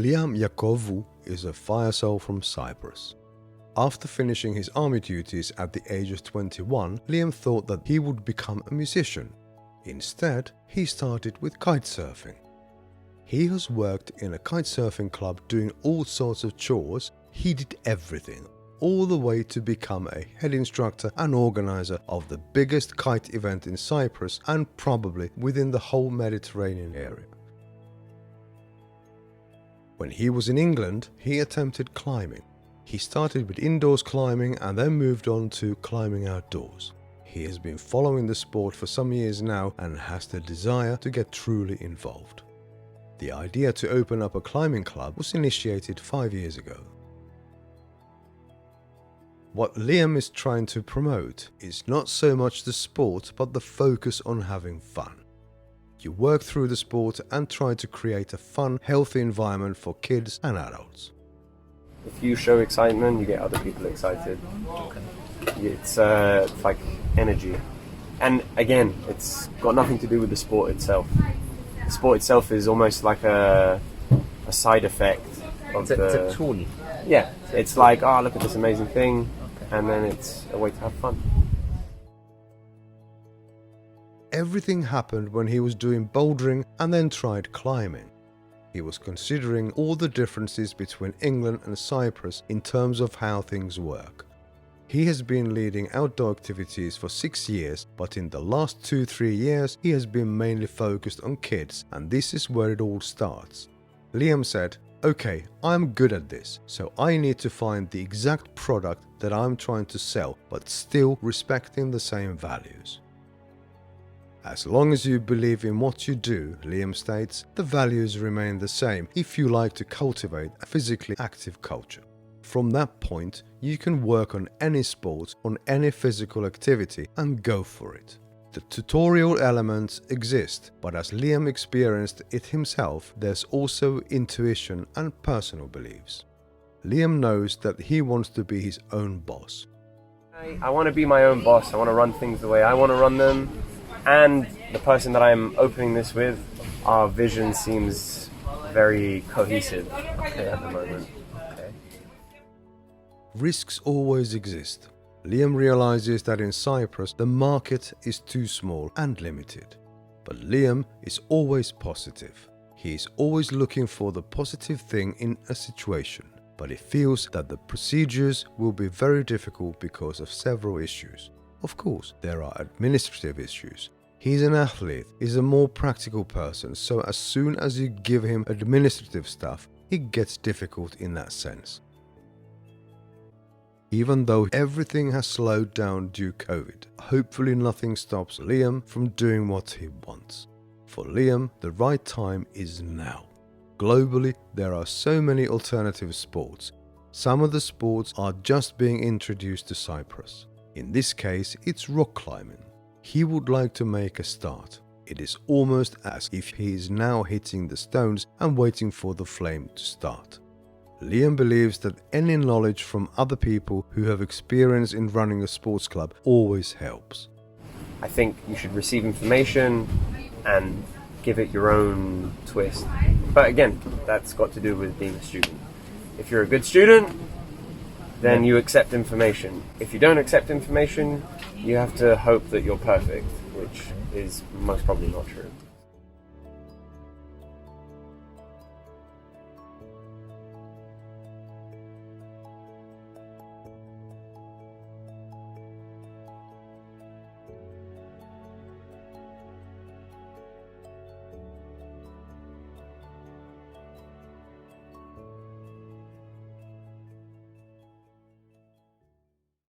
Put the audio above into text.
Iakovou is a fire soul from Cyprus. After finishing his army duties at the age of 21, Liam thought that he would become a musician. Instead, he started with kitesurfing. He has worked in a kitesurfing club doing all sorts of chores. He did everything, all the way to become a head instructor and organizer of the biggest kite event in Cyprus and probably within the whole Mediterranean area. When he was in England, he attempted climbing. He started with indoors climbing and then moved on to climbing outdoors. He has been following the sport for some years now and has the desire to get truly involved. The idea to open up a climbing club was initiated 5 years ago. What Liam is trying to promote is not so much the sport but the focus on having fun. You work through the sport and try to create a fun, healthy environment for kids and adults. If you show excitement, you get other people excited. It's like energy. And again, it's got nothing to do with the sport itself. The sport itself is almost like a side effect of It's a tool. Yeah, it's like, oh, look at this amazing thing, and then it's a way to have fun. Everything happened when he was doing bouldering and then tried climbing. He was considering all the differences between England and Cyprus in terms of how things work. He has been leading outdoor activities for 6 years, but in the last 2-3 years he has been mainly focused on kids, and this is where it all starts. Liam said, "Okay, I'm good at this, so I need to find the exact product that I'm trying to sell, but still respecting the same values." As long as you believe in what you do, Liam states, the values remain the same if you like to cultivate a physically active culture. From that point, you can work on any sport, on any physical activity and go for it. The tutorial elements exist, but as Liam experienced it himself, there's also intuition and personal beliefs. Liam knows that he wants to be his own boss. I want to be my own boss. I want to run things the way I want to run them. And the person that I'm opening this with, our vision seems very cohesive at the moment. Risks always exist. Liam realizes that in Cyprus the market is too small and limited. But Liam is always positive. He is always looking for the positive thing in a situation. But he feels that the procedures will be very difficult because of several issues. Of course, there are administrative issues. He's an athlete, he's a more practical person, so as soon as you give him administrative stuff, it gets difficult in that sense. Even though everything has slowed down due to COVID, hopefully nothing stops Liam from doing what he wants. For Liam, the right time is now. Globally, there are so many alternative sports. Some of the sports are just being introduced to Cyprus. In this case, it's rock climbing. He would like to make a start. It is almost as if he is now hitting the stones and waiting for the flame to start. Liam believes that any knowledge from other people who have experience in running a sports club always helps. I think you should receive information and give it your own twist. But again, that's got to do with being a student. If you're a good student, then you accept information. If you don't accept information, you have to hope that you're perfect, which is most probably not true.